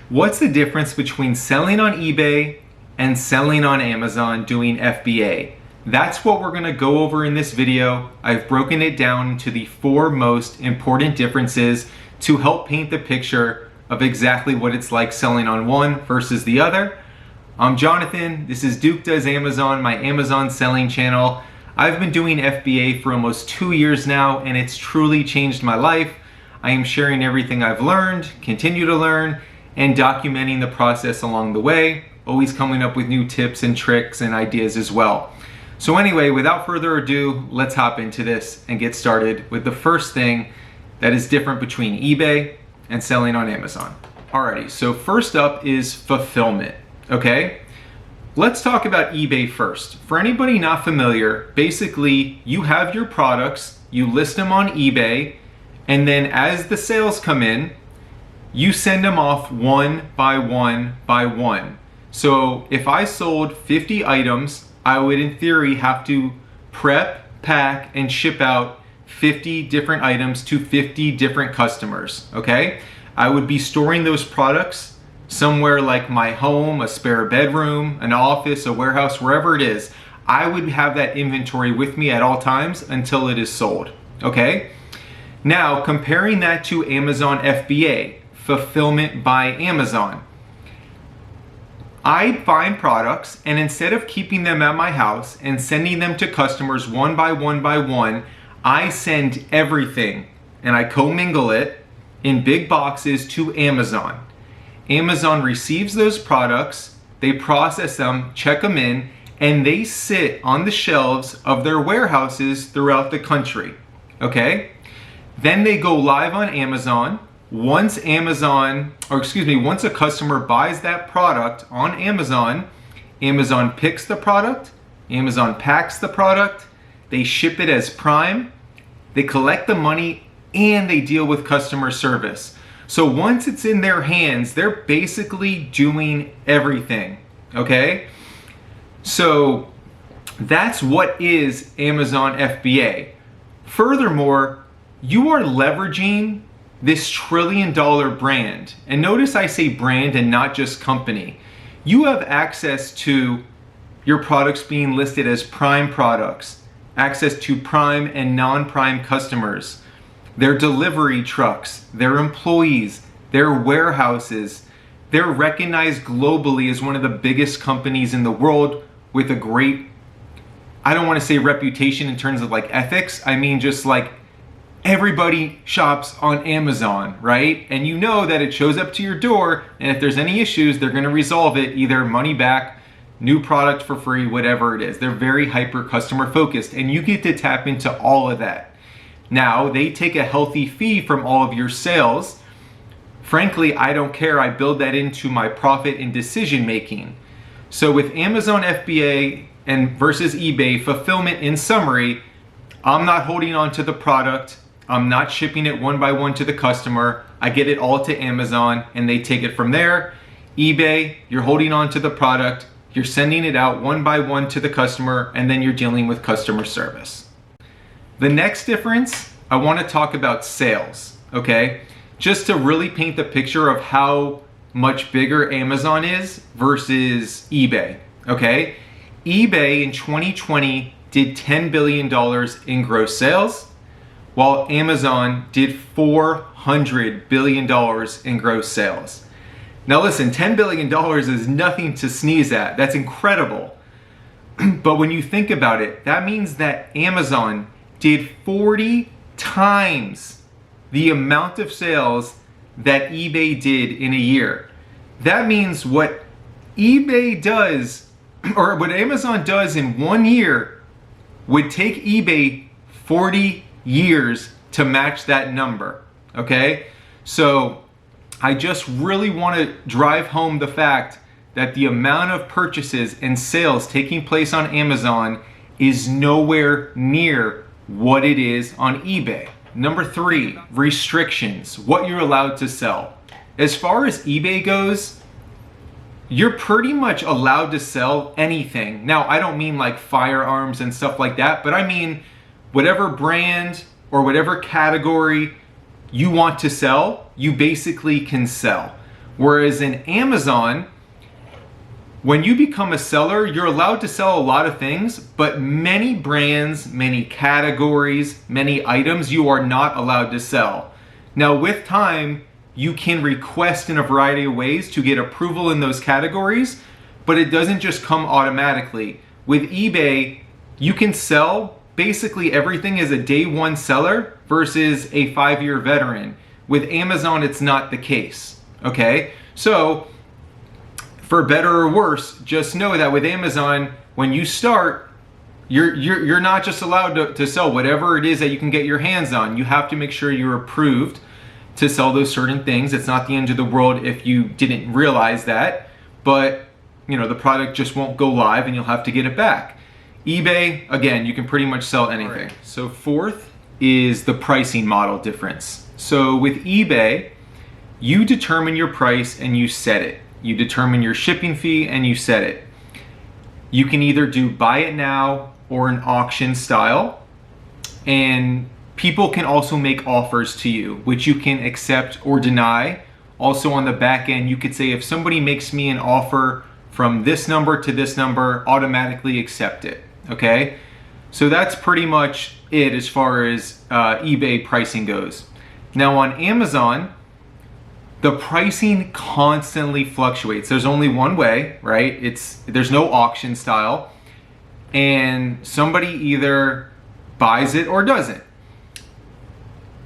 What's the difference between selling on eBay and selling on Amazon doing FBA? That's what we're gonna go over in this video. I've broken it down into the 4 most important differences to help paint the picture of exactly what it's like selling on one versus the other. I'm Jonathan, this is Duke Does Amazon, my Amazon selling channel. I've been doing FBA for almost 2 years now, and it's truly changed my life. I am sharing everything I've learned, continue to learn, and documenting the process along the way, always coming up with new tips and tricks and ideas as well. So anyway, without further ado, let's hop into this and get started with the first thing that is different between eBay and selling on Amazon. Alrighty, so first up is fulfillment, okay? Let's talk about eBay first. For anybody not familiar, basically you have your products, you list them on eBay, and then as the sales come in, you send them off one by one by one. So if I sold 50 items, I would in theory have to prep, pack, and ship out 50 different items to 50 different customers, okay? I would be storing those products somewhere like my home, a spare bedroom, an office, a warehouse, wherever it is. I would have that inventory with me at all times until it is sold, okay? Now, comparing that to Amazon FBA, fulfillment by Amazon. I find products, and instead of keeping them at my house and sending them to customers one by one by one, I send everything and I commingle it in big boxes to Amazon. Amazon receives those products, they process them, check them in, and they sit on the shelves of their warehouses throughout the country, okay? Then they go live on Amazon. Once once a customer buys that product on Amazon, Amazon picks the product, Amazon packs the product, they ship it as Prime, they collect the money, and they deal with customer service. So once it's in their hands, they're basically doing everything, okay? So that's what is Amazon FBA. Furthermore, you are leveraging this trillion-dollar brand. And notice I say brand and not just company. You have access to your products being listed as Prime products, access to Prime and non-Prime customers, their delivery trucks, their employees, their warehouses. They're recognized globally as one of the biggest companies in the world with a great, I don't want to say reputation in terms of like ethics, I mean just like everybody shops on Amazon, right? And you know that it shows up to your door, and if there's any issues, they're gonna resolve it, either money back, new product for free, whatever it is. They're very hyper customer focused, and you get to tap into all of that. Now, they take a healthy fee from all of your sales. Frankly, I don't care, I build that into my profit and decision making. So with Amazon FBA and versus eBay, fulfillment in summary, I'm not holding on to the product, I'm not shipping it one by one to the customer. I get it all to Amazon and they take it from there. eBay, you're holding on to the product, you're sending it out one by one to the customer, and then you're dealing with customer service. The next difference, I want to talk about sales, okay? Just to really paint the picture of how much bigger Amazon is versus eBay, okay? eBay in 2020 did $10 billion in gross sales, while Amazon did $400 billion in gross sales. Now listen, $10 billion is nothing to sneeze at. That's incredible. But when you think about it, that means that Amazon did 40 times the amount of sales that eBay did in a year. That means what eBay does, or what Amazon does in 1 year, would take eBay 40 years to match that number, okay? So I just really want to drive home the fact that the amount of purchases and sales taking place on Amazon is nowhere near what it is on eBay. Number 3, restrictions, what you're allowed to sell. As far as eBay goes, you're pretty much allowed to sell anything. Now, I don't mean like firearms and stuff like that, but I mean whatever brand or whatever category you want to sell, you basically can sell. Whereas in Amazon, when you become a seller, you're allowed to sell a lot of things, but many brands, many categories, many items you are not allowed to sell. Now with time, you can request in a variety of ways to get approval in those categories, but it doesn't just come automatically. With eBay, you can sell basically everything as a day one seller versus a 5-year veteran. With Amazon, it's not the case, okay? So, for better or worse, just know that with Amazon, when you start, you're not just allowed to sell whatever it is that you can get your hands on. You have to make sure you're approved to sell those certain things. It's not the end of the world if you didn't realize that, but you know, the product just won't go live and you'll have to get it back. eBay, again, you can pretty much sell anything. Right. So fourth is the pricing model difference. So with eBay, you determine your price and you set it. You determine your shipping fee and you set it. You can either do buy it now or an auction style. And people can also make offers to you, which you can accept or deny. Also on the back end, you could say if somebody makes me an offer from this number to this number, automatically accept it, okay? So that's pretty much it as far as eBay pricing goes. Now on Amazon, the pricing constantly fluctuates. There's only one way, right? There's no auction style, and somebody either buys it or doesn't.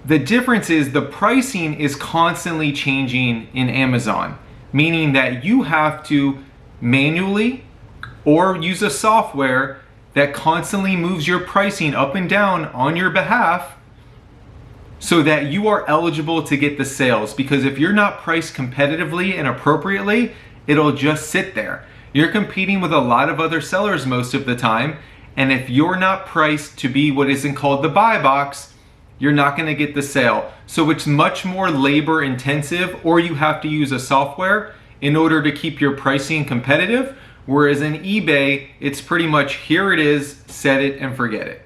The difference is the pricing is constantly changing in Amazon, meaning that you have to manually or use a software that constantly moves your pricing up and down on your behalf so that you are eligible to get the sales. Because if you're not priced competitively and appropriately, it'll just sit there. You're competing with a lot of other sellers most of the time, and if you're not priced to be what isn't called the buy box, you're not gonna get the sale. So it's much more labor intensive, or you have to use a software in order to keep your pricing competitive. Whereas in eBay, it's pretty much here it is, set it and forget it.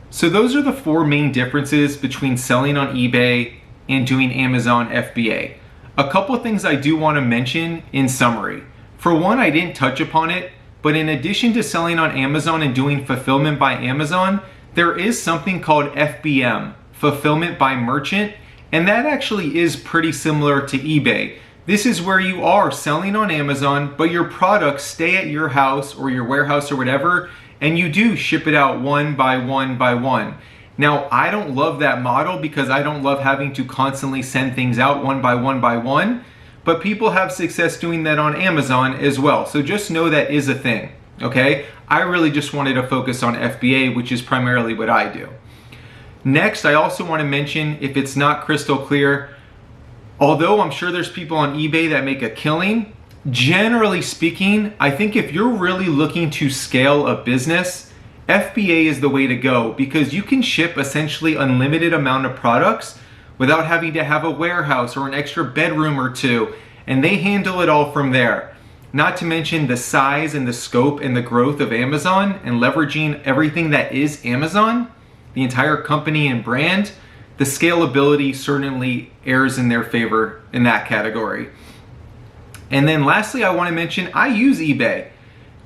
So those are the 4 main differences between selling on eBay and doing Amazon FBA. A couple of things I do want to mention in summary. For one, I didn't touch upon it, but in addition to selling on Amazon and doing fulfillment by Amazon, there is something called FBM, fulfillment by merchant, and that actually is pretty similar to eBay. This is where you are selling on Amazon, but your products stay at your house or your warehouse or whatever, and you do ship it out one by one by one. Now, I don't love that model because I don't love having to constantly send things out one by one by one, but people have success doing that on Amazon as well. So just know that is a thing, okay? I really just wanted to focus on FBA, which is primarily what I do. Next, I also want to mention, if it's not crystal clear, although I'm sure there's people on eBay that make a killing, generally speaking, I think if you're really looking to scale a business, FBA is the way to go because you can ship essentially unlimited amount of products without having to have a warehouse or an extra bedroom or two, and they handle it all from there. Not to mention the size and the scope and the growth of Amazon and leveraging everything that is Amazon, the entire company and brand, the scalability certainly errs in their favor in that category. And then lastly, I want to mention I use eBay.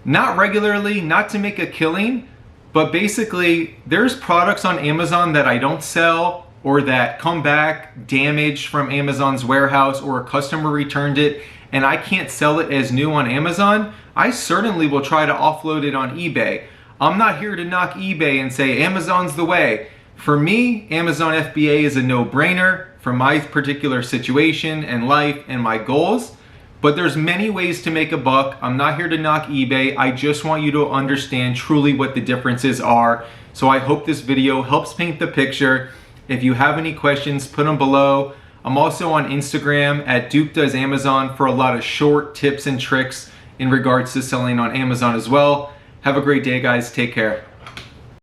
Not regularly, not to make a killing, but basically there's products on Amazon that I don't sell or that come back damaged from Amazon's warehouse or a customer returned it and I can't sell it as new on Amazon. I certainly will try to offload it on eBay. I'm not here to knock eBay and say Amazon's the way. For me, Amazon FBA is a no-brainer for my particular situation and life and my goals. But there's many ways to make a buck. I'm not here to knock eBay. I just want you to understand truly what the differences are. So I hope this video helps paint the picture. If you have any questions, put them below. I'm also on Instagram at Duke Does Amazon for a lot of short tips and tricks in regards to selling on Amazon as well. Have a great day, guys. Take care.